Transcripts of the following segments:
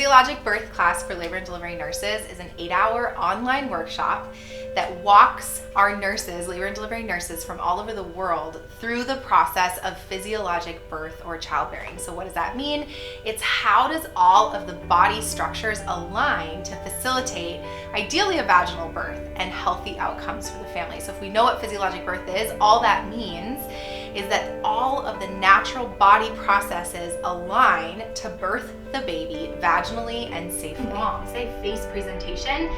Physiologic Birth Class for Labor and Delivery Nurses is an 8-hour online workshop that walks our nurses, labor and delivery nurses from all over the world through the process of physiologic birth or childbearing. So what does that mean? It's how does all of the body structures align to facilitate ideally a vaginal birth and healthy outcomes for the family. So if we know what physiologic birth is, all that means is that all of the natural body processes align to birth the baby vaginally and safely. Say face presentation.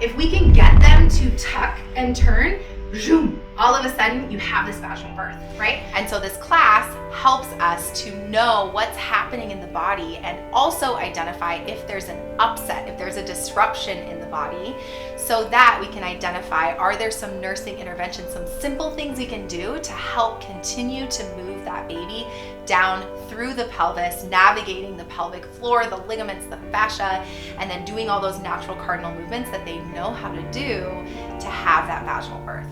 If we can get them to tuck and turn, zoom, all of a sudden you have this vaginal birth, right? And so this class helps us to know what's happening in the body and also identify if there's an upset, if there's a disruption in the body, so that we can identify, are there some nursing interventions, some simple things we can do to help continue to move that baby down through the pelvis, navigating the pelvic floor, the ligaments, the fascia, and then doing all those natural cardinal movements that they know how to do to have that vaginal birth.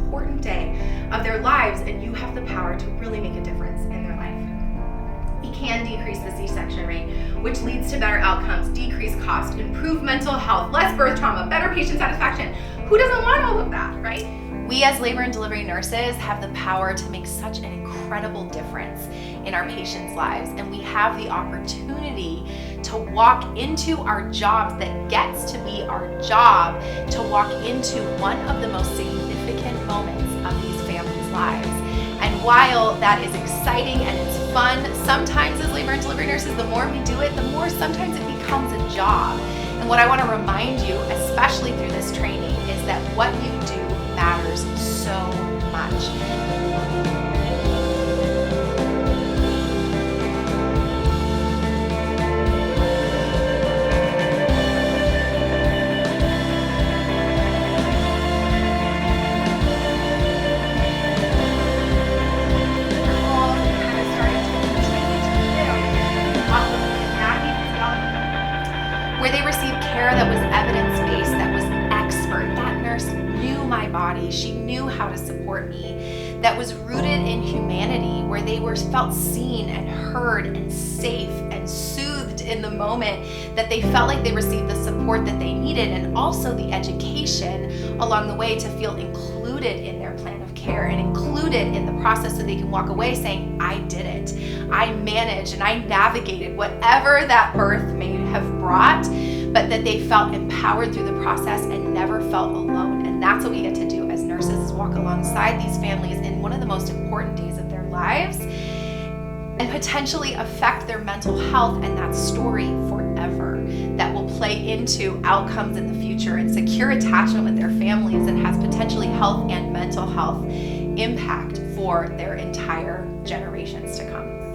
Important day of their lives, and you have the power to really make a difference in their life. We can decrease the C-section rate, which leads to better outcomes, decreased cost, improved mental health, less birth trauma, better patient satisfaction. Who doesn't want all of that, right? We as labor and delivery nurses have the power to make such an incredible difference in our patients' lives, and we have the opportunity to walk into our jobs that gets to be our job, to walk into one of the most significant moments of these families' lives. And while that is exciting and it's fun, sometimes as labor and delivery nurses, the more we do it, the more sometimes it becomes a job. And what I want to remind you, especially through this training, is that what you do matters so much. Where they received care that was evidence-based, that was expert. That nurse knew my body. She knew how to support me. That was rooted in humanity, where they felt seen and heard and safe and soothed in the moment, that they felt like they received the support that they needed, and also the education along the way to feel included in their plan of care and included in the process, so they can walk away saying, I did it. I managed and I navigated whatever that birth may have brought, but that they felt empowered through the process and never felt alone. And that's what we get to do as nurses, is walk alongside these families in one of the most important days of their lives and potentially affect their mental health and that story forever, that will play into outcomes in the future and secure attachment with their families, and has potentially health and mental health impact for their entire generations to come.